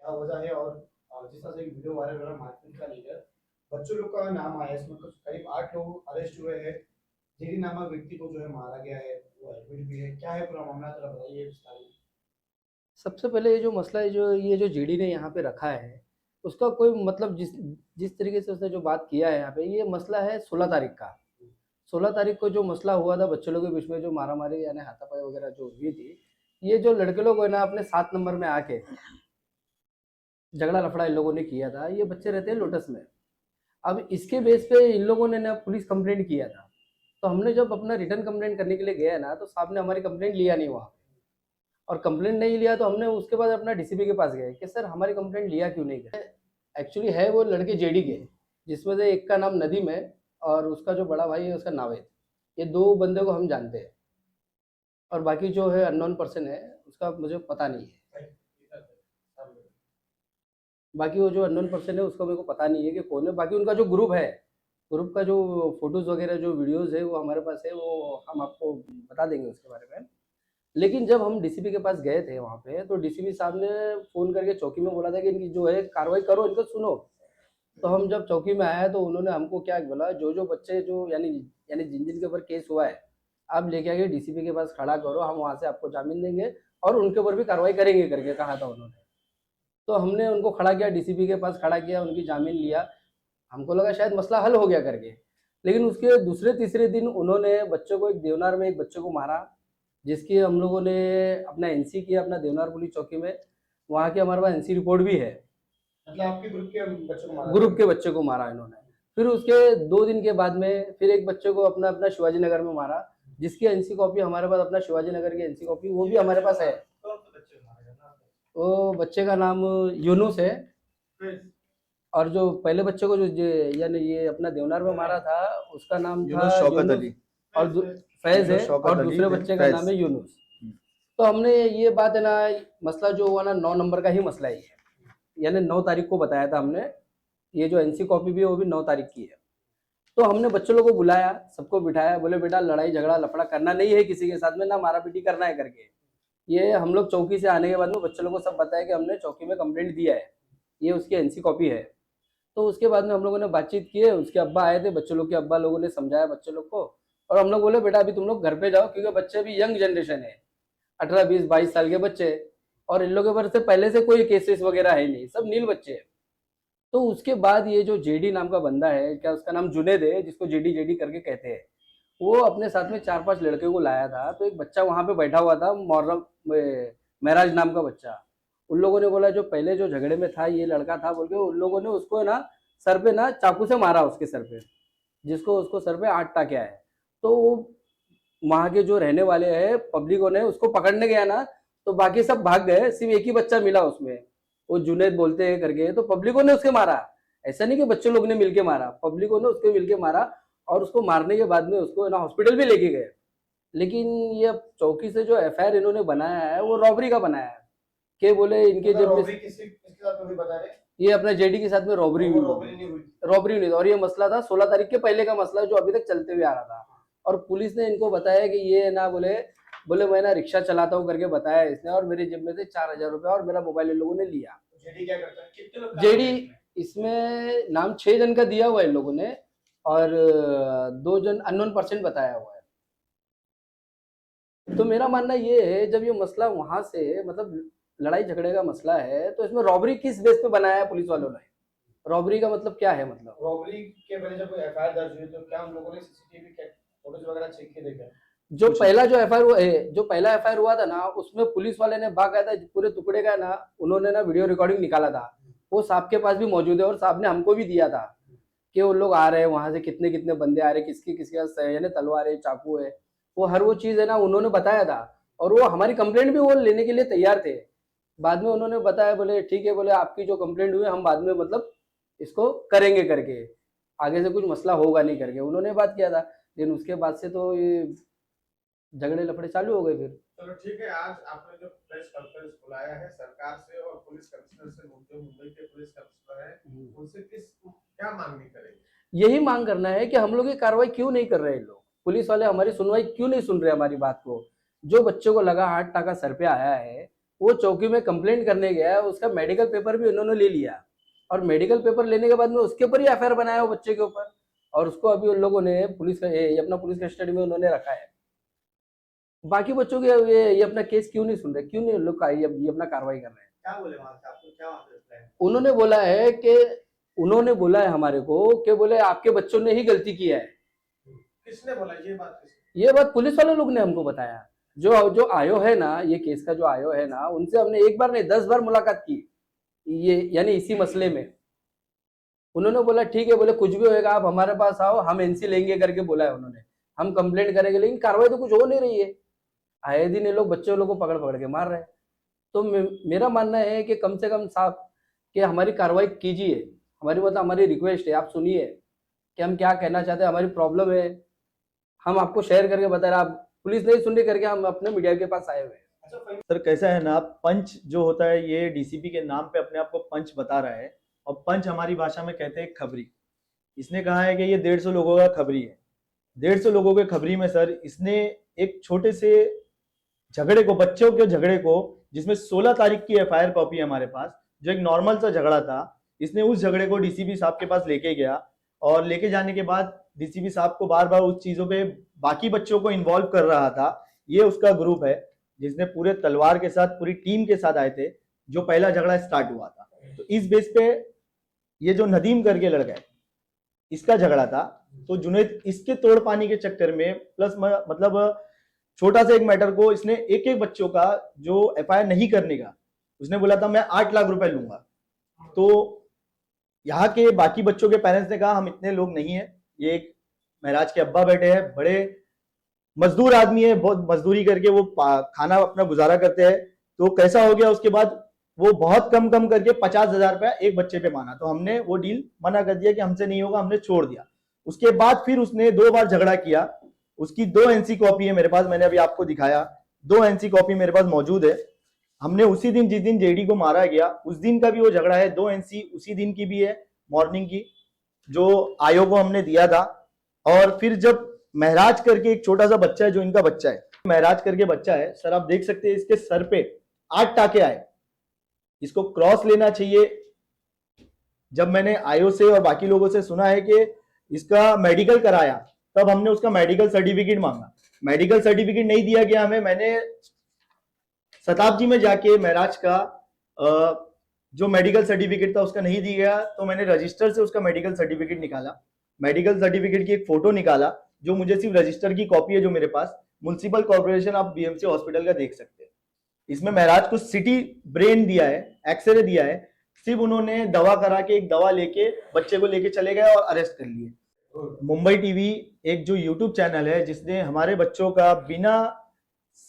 क्या वजह है और जिस तरह से वीडियो वायरल हो रहा है मारपीट का लेकर बच्चों लोग का नाम आया इसमें कुछ करीब 8 लोग अरेस्ट हुए हैं। जेडी नामक व्यक्ति को जो है मारा गया है, वो एडमिट भी है। क्या है पूरा मामला, जरा बताइए विस्तार में। सबसे पहले ये जो मसला है, जो ये जो जीडी ने यहाँ पे रखा है, उसका कोई मतलब जिस जिस तरीके से उसने जो बात किया है यहाँ पे, ये मसला है 16 तारीख का। 16 तारीख को जो मसला हुआ था बच्चों लोगों के बीच में, जो मारा मारी यानी हाथापाई वगैरह जो हुई थी, ये जो लड़के लोग है ना अपने 7 नंबर में आके झगड़ा लफड़ा इन लोगों ने किया था। ये बच्चे रहते हैं लोटस में। अब इसके बेस पे इन लोगों ने ना पुलिस कंप्लेंट किया था। तो हमने जब अपना रिटर्न कंप्लेंट करने के लिए गया ना, तो साहब ने हमारी कंप्लेंट लिया नहीं वहाँ। और कंप्लेंट नहीं लिया तो हमने उसके बाद अपना डीसीपी के पास गए कि सर हमारी कंप्लेंट लिया क्यों नहीं गया। एक्चुअली है वो लड़के जेडी के, जिसमें से एक का नाम नदीम है और उसका जो बड़ा भाई है उसका नावेद। ये 2 बंदे को हम जानते हैं, और बाकी जो है अननोन पर्सन है उसका मुझे पता नहीं है। बाकी वो जो अननोन पर्सन है उसका मेरे को पता नहीं है कि कौन है। बाकी उनका जो ग्रुप है, ग्रुप का जो फोटोज वगैरह जो वीडियोज है वो हमारे पास है, वो हम आपको बता देंगे उसके बारे में। लेकिन जब हम डीसीपी के पास गए थे वहाँ पे, तो डीसीपी साहब ने फ़ोन करके चौकी में बोला था कि इनकी जो है कार्रवाई करो, इनको सुनो। तो हम जब चौकी में आए तो उन्होंने हमको क्या बोला, जो जो बच्चे जो यानी यानी जिन जिन के ऊपर केस हुआ है, आप लेके आके डीसीपी के पास खड़ा करो, हम वहाँ से आपको जामीन देंगे और उनके ऊपर भी कार्रवाई करेंगे करके कहा था उन्होंने। तो हमने उनको खड़ा किया, डीसीपी के पास खड़ा किया, उनकी जामीन लिया। हमको लगा शायद मसला हल हो गया करके। लेकिन उसके दूसरे तीसरे दिन उन्होंने बच्चों को, एक देवनार में एक बच्चे को मारा, जिसकी हम लोगों ने अपना एनसी किया अपना देवनार पुलिस चौकी में। वहाँ की हमारे पास एनसी रिपोर्ट भी है। मतलब आपके ग्रुप के बच्चों को मारा ग्रुप के बच्चे को मारा इन्होंने। फिर उसके 2 दिन के बाद में फिर एक बच्चे को अपना अपना शिवाजी नगर में मारा, जिसकी एनसी कॉपी हमारे पास, अपना शिवाजी नगर की एनसी कॉपी वो भी हमारे पास है। वो बच्चे का नाम यूनुस है। और जो पहले बच्चे को यानी ये अपना देवनार में मारा था, उसका नाम था यूनुस शौकत अली और फैज है, और दूसरे बच्चे का नाम है यूनुस। तो हमने ये बात है ना, मसला जो हुआ ना 9 नंबर का ही मसला ही है, यानी 9 तारीख को बताया था हमने। ये जो एनसी कॉपी भी है वो भी 9 तारीख की है। तो हमने बच्चों लोगों को बुलाया, सबको बिठाया, बोले बेटा लड़ाई झगड़ा लफड़ा करना नहीं है किसी के साथ में, ना मारा पीटी करना है करके। ये हम लोग चौकी से आने के बाद में बच्चों लोगों को सब बताया कि हमने चौकी में कंप्लेंट दिया है, ये उसकी एनसी कॉपी है। तो उसके बाद में हम लोगों ने बातचीत की है, उसके अब्बा आए थे, बच्चों लोग के अब्बा लोगों ने समझाया बच्चों लोग को। और हम लोग बोले बेटा अभी तुम लोग घर पे जाओ, क्योंकि बच्चे भी यंग जनरेशन है, 18 20 22 साल के बच्चे। और इन लोगों पर से पहले से कोई केसेस वगैरह है नहीं, सब नील बच्चे हैं। तो उसके बाद ये जो जेडी नाम का बंदा है, क्या उसका नाम जुनेद है, जिसको जेडी जेडी करके कहते हैं, वो अपने साथ में 4 5 लड़के को लाया था। तो एक बच्चा वहां पे बैठा हुआ था, मोहर्रम महराज नाम का बच्चा। उन लोगों ने बोला जो पहले जो झगड़े में था ये लड़का था बोल के, उन लोगों ने उसको ना सर पे ना चाकू से मारा, उसके सर पे, जिसको उसको सर पे 8 टाके आए। तो वो वहां के जो रहने वाले हैं पब्लिकों ने उसको पकड़ने गया ना, तो बाकी सब भाग गए, सिर्फ एक ही बच्चा मिला उसमें, वो जुनेद बोलते हैं करके। तो पब्लिकों ने उसके मारा, ऐसा नहीं कि बच्चे लोग ने मिलके मारा, पब्लिकों ने उसके मिलके मारा। और उसको मारने के बाद में उसको ना हॉस्पिटल भी लेके गए। लेकिन ये चौकी से जो एफआईआर इन्होंने बनाया है वो रॉबरी का बनाया है, के बोले इनके मतलब जब रॉबरी किसके साथ में भी बता रहे। ये अपने जेडी के साथ में रॉबरी हुई, रॉबरी नहीं हुई। रॉबरी नहीं। और ये मसला था 16 तारीख के पहले का मसला, जो अभी तक चलते हुए आ रहा था। और पुलिस ने इनको बताया कि ये ना बोले बोले मैं ना रिक्शा चलाता हूँ करके बताया इसने, और मेरे जेब में से 4000 रुपया और मेरा मोबाइल इन लोगों ने लिया। जेडी क्या करता है, कितने लोग जेडी इसमें नाम 6 जन का दिया हुआ है इन लोगों ने, और 2 जन अननोन पर्सन बताया हुआ है। तो मेरा मानना ये है, जब ये मसला वहां से मतलब लड़ाई झगड़े का मसला है, तो इसमें रॉबरी किस बेस पे बनाया है पुलिस वालों ने? रॉबरी का मतलब क्या है? मतलब रॉबरी के पहले जब कोई एफआईआर दर्ज हुई तो क्या हम लोगों ने सीसीटीवी फोटोज वगैरह चेक किए देखा? जो पहला जो एफआईआर हुआ है, जो पहला एफआईआर हुआ था ना, उसमें पुलिस वाले ने बाकायदा पूरे टुकड़े का ना उन्होंने ना वीडियो रिकॉर्डिंग निकाला था। वो साहब के पास भी मौजूद है, और साहब ने हमको भी दिया था कि वो लोग आ रहे हैं वहां से, कितने कितने बंदे आ रहे हैं, किसकी किसके पास यानी तलवार है, चाकू है, वो हर वो चीज है ना उन्होंने बताया था। और वो हमारी कंप्लेंट भी वो लेने के लिए तैयार थे। बाद में उन्होंने बताया, बोले ठीक है, बोले आपकी जो कंप्लेंट हुई हम बाद में मतलब इसको करेंगे करके, आगे से कुछ मसला होगा नहीं करके उन्होंने बात किया था। लेकिन उसके बाद से तो ये झगड़े लफड़े चालू हो गए फिर। चलो ठीक है, आज आपने जो प्रेस कॉन्फ्रेंस बुलाया है सरकार से और पुलिस कमिश्नर से, जो मुंबई के पुलिस कमिश्नर है, उनसे क्या मांगनी करेंगे? यही मांग करना है कि हम लोग ये कार्रवाई क्यों नहीं कर रहे हैं, लोग पुलिस वाले हमारी सुनवाई क्यों नहीं सुन रहे हमारी बात को। जो बच्चों को लगा 8 टाका सर पे आया है, वो चौकी में कंप्लेंट करने गया, उसका मेडिकल पेपर भी उन्होंने ले लिया, और मेडिकल पेपर लेने के बाद में उसके ऊपर ही एफआईआर बनाया वो बच्चे के ऊपर, और उसको अभी उन लोगों ने पुलिस अपना पुलिस कस्टडी में उन्होंने रखा है। बाकी बच्चों के ये अपना केस क्यों नहीं सुन रहे, क्यों नहीं उन लोग ये अपना कार्रवाई कर रहे हैं? क्या बोले वहां से, आपको क्या वहां से reply है? उन्होंने बोला है हमारे को कि बोले आपके बच्चों ने ही गलती किया है। किसने बोला ये बात? ये बात पुलिस वाले लोग ने हमको बताया। जो आयो है ना, ये केस का जो आयो है ना, उनसे हमने एक बार नहीं 10 बार मुलाकात की, ये यानी इसी मसले में। उन्होंने बोला ठीक है, बोले कुछ भी होएगा आप हमारे पास आओ, हम एनसी लेंगे करके बोला है उन्होंने, हम कंप्लेंट करेंगे, लेकिन कार्रवाई तो कुछ हो नहीं रही है। आए दिन ये लोग बच्चों लोगों को पकड़ पकड़ के मार रहे हैं। तो मेरा मानना है कि कम से कम साहब कि हमारी कार्रवाई कीजिए, हमारी रिक्वेस्ट है, आप सुनिए कि हम क्या कहना चाहते हैं, हमारी प्रॉब्लम है, हम आपको शेयर करके बता रहे हैं, आप पुलिस नहीं सुन रही करके हम अपने मीडिया के पास आए हुए हैं। सर कैसा है ना, पंच जो होता है ये डीसीपी के नाम पे अपने आप को पंच बता रहा है, और पंच हमारी भाषा में कहते हैं खबरी। इसने कहा है कि ये 150 लोगों का खबरी है। 150 लोगों के खबरी में सर इसने एक छोटे से झगड़े को, बच्चों के झगड़े को, जिसमें 16 तारीख की एफआईआर कॉपी है हमारे पास, जो एक नॉर्मल सा झगड़ा था, इसने उस झगड़े को डीसीपी साहब के पास लेके गया, और लेके जाने के बाद डीसीपी साहब को बार बार उस चीजों पे बाकी बच्चों को इन्वॉल्व कर रहा था। ये उसका ग्रुप है जिसने पूरे तलवार के साथ पूरी टीम के साथ आए थे, जो पहला झगड़ा स्टार्ट हुआ था। तो इस बेस पे ये जो नदीम करके लड़का है, इसका झगड़ा था। तो जुनैद इसके तोड़ पानी के चक्कर में प्लस मतलब छोटा सा एक मैटर को इसने एक एक बच्चों का जो एफआईआर नहीं करने का, उसने बोला था मैं 8 लाख रुपए लूंगा। तो यहाँ के बाकी बच्चों के पेरेंट्स ने कहा हम इतने लोग नहीं है, ये एक महराज के अब्बा बैठे हैं, बड़े मजदूर आदमी है, बहुत मजदूरी करके वो खाना अपना गुजारा करते हैं। तो कैसा हो गया, उसके बाद वो बहुत कम करके 50,000 रुपया एक बच्चे पे माना। तो हमने वो डील मना कर दिया कि हमसे नहीं होगा, हमने छोड़ दिया। उसके बाद फिर उसने 2 बार झगड़ा किया। उसकी 2 एनसी कॉपी है मेरे पास, मैंने अभी आपको दिखाया, 2 एनसी कॉपी मेरे पास मौजूद है। हमने उसी दिन जिस दिन जेडी को मारा गया उस दिन का भी वो झगड़ा है, 2 एनसी उसी दिन की भी है, मॉर्निंग की, जो आयोग को हमने दिया था। और फिर जब महराज करके एक छोटा सा बच्चा है, जो इनका बच्चा है, महराज करके बच्चा है सर, आप देख सकते हैं इसके सर पे 8 टाके आए। इसको क्रॉस लेना चाहिए। जब मैंने आयो से और बाकी लोगों से सुना है कि इसका मेडिकल कराया, तब हमने उसका मेडिकल सर्टिफिकेट मांगा, मेडिकल सर्टिफिकेट नहीं दिया गया हमें। मैंने शताब्दी में जाके महराज का जो मेडिकल सर्टिफिकेट था उसका नहीं दिया गया, तो मैंने रजिस्टर से उसका मेडिकल सर्टिफिकेट निकाला, मेडिकल सर्टिफिकेट की एक फोटो निकाला, जो मुझे सिर्फ रजिस्टर की कॉपी है जो मेरे पास, municipal corporation of BMC hospital का देख सकते हैं। इसमें महराज को सिटी ब्रेन दिया है, एक्सरे दिया है, सिर्फ उन्होंने दवा करा के एक दवा लेके बच्चे को लेके चले गए और अरेस्ट कर लिए। मुंबई टीवी एक जो यूट्यूब चैनल है जिसने हमारे बच्चों का बिना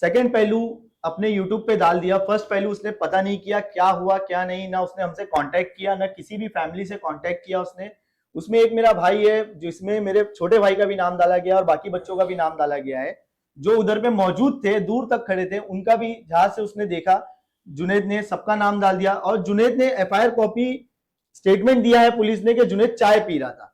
सेकंड पहलू अपने यूट्यूब पे डाल दिया। फर्स्ट पहलू उसने पता नहीं किया क्या हुआ क्या नहीं, ना उसने हमसे कांटेक्ट किया, ना किसी भी फैमिली से कांटेक्ट किया उसने। उसमें एक मेरा भाई है जिसमें मेरे छोटे भाई का भी नाम डाला गया और बाकी बच्चों का भी नाम डाला गया है, जो उधर पे मौजूद थे, दूर तक खड़े थे, उनका भी जहां से उसने देखा जुनैद ने सबका नाम डाल दिया। और जुनैद ने एफआईआर कॉपी स्टेटमेंट दिया है पुलिस ने कि जुनैद चाय पी रहा था,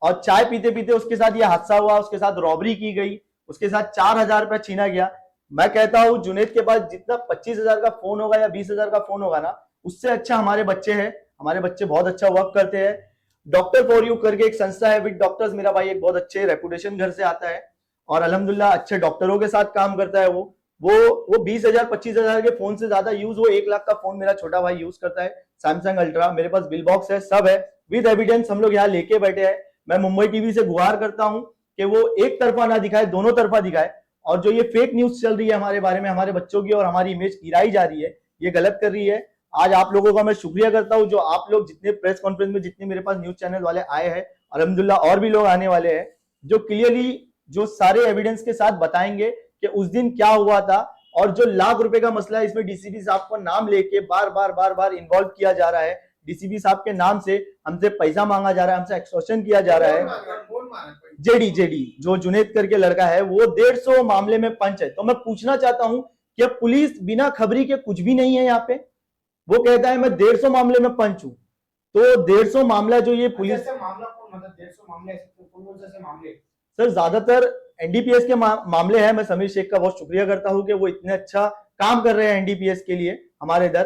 और चाय पीते पीते उसके साथ यह हादसा हुआ, उसके साथ रॉबरी की गई, उसके साथ 4,000 रुपया छीना गया। मैं कहता हूं जुनैद के पास जितना 25,000 का फोन होगा या 20,000 का फोन होगा ना, उससे अच्छा हमारे बच्चे हैं। हमारे बच्चे बहुत अच्छा वर्क करते हैं। डॉक्टर फॉर यू करके एक संस्था है विद डॉक्टर्स, मेरा भाई एक बहुत अच्छे रेपुटेशन घर से आता है और अल्हम्दुलिल्लाह अच्छे डॉक्टरों के साथ काम करता है। वो 20,000 25,000 के फोन से ज्यादा यूज वो 1 लाख का फोन मेरा छोटा भाई यूज करता है, सैमसंग अल्ट्रा। मेरे पास बिल बॉक्स है, सब है, विद एविडेंस हम लोग यहाँ लेके बैठे हैं। मैं मुंबई टीवी से गुहार करता हूं कि वो एक तरफा ना दिखाए, दोनों तरफा दिखाए। और जो ये फेक न्यूज चल रही है हमारे बारे में, हमारे बच्चों की और हमारी इमेज गिराई जा रही है, ये गलत कर रही है। आज आप लोगों का मैं शुक्रिया करता हूं, जो आप लोग जितने प्रेस कॉन्फ्रेंस में जितने मेरे पास न्यूज चैनल वाले आए हैं, अल्हम्दुलिल्लाह और भी लोग आने वाले हैं, जो क्लियरली जो सारे एविडेंस के साथ बताएंगे कि उस दिन क्या हुआ था। और जो लाख रुपए का मसला है, इसमें डीसीपी साहब को नाम लेके बार बार इन्वॉल्व किया जा रहा है। डीसीपी साहब के नाम से हमसे पैसा मांगा जा रहा है, हमसे एक्सटॉर्शन किया जा रहा है। जेडी जो जुनैद करके लड़का है, वो 150 मामले में पंच है। तो मैं पूछना चाहता हूं कि पुलिस बिना खबरी के कुछ भी नहीं है यहाँ पे। वो कहता है मैं 150 मामले में पंच हूं, तो 150 मामला जो ये पुलिस मामला कौन, मतलब 150 मामले कौन से मामले? सर ज्यादातर एनडीपीएस के मामले हैं। मैं समीर शेख का बहुत शुक्रिया करता हूं कि वो इतने अच्छा काम कर रहे हैं एनडीपीएस के लिए। हमारे इधर।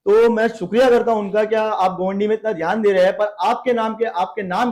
तो मैं शुक्रिया करता हूं उनका, क्या आप गोवंडी में इतना ध्यान दे रहे हैं, पर आपके नाम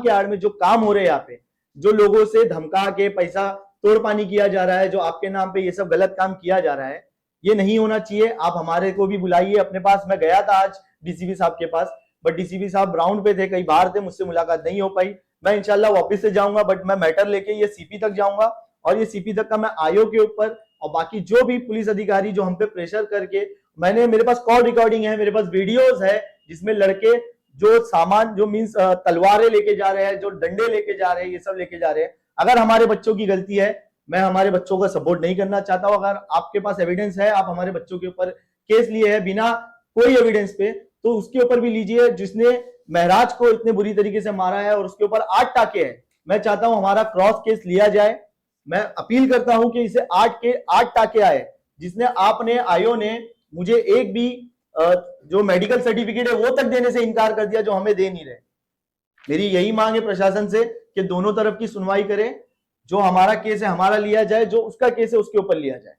के आड़ में जो काम हो रहे हैं यहाँ पे, जो लोगों से धमका के पैसा तोड़ पानी किया जा रहा है, जो आपके नाम पे ये सब गलत काम किया जा रहा है, ये नहीं होना चाहिए। आप हमारे को भी बुलाइए अपने पास। मैं गया था आज डीसीपी साहब के पास, बट डीसीपी साहब राउंड पे थे, कहीं बाहर थे, मुझसे मुलाकात नहीं हो पाई। मैं इंशाल्लाह वापस से जाऊंगा, बट मैं मैटर लेके ये सीपी तक जाऊंगा, और ये सीपी तक का मैं आईओ के ऊपर और बाकी जो भी पुलिस अधिकारी जो हम पे प्रेशर करके, मेरे पास कॉल रिकॉर्डिंग है, मेरे पास वीडियोस है, जिसमें लड़के जो सामान जो मीन्स तलवारें लेके जा रहे हैं, जो डंडे लेके जा रहे हैं, ये सब लेके जा रहे हैं। अगर हमारे बच्चों की गलती है, मैं हमारे बच्चों का सपोर्ट नहीं करना चाहता हूं। अगर आपके पास एविडेंस है, आप हमारे बच्चों के ऊपर केस लिए है बिना कोई एविडेंस पे, तो उसके ऊपर भी लीजिए। जिसने महराज को इतने बुरी तरीके से मारा है और उसके ऊपर 8 टाके हैं, मैं चाहता हूं हमारा क्रॉस केस लिया जाए। मैं अपील करता हूं कि इसे 8 टाके आए, जिसने आपने आईओ ने मुझे एक भी जो मेडिकल सर्टिफिकेट है वो तक देने से इनकार कर दिया, जो हमें दे नहीं रहे। मेरी यही मांग है प्रशासन से कि दोनों तरफ की सुनवाई करें, जो हमारा केस है हमारा लिया जाए, जो उसका केस है उसके ऊपर लिया जाए।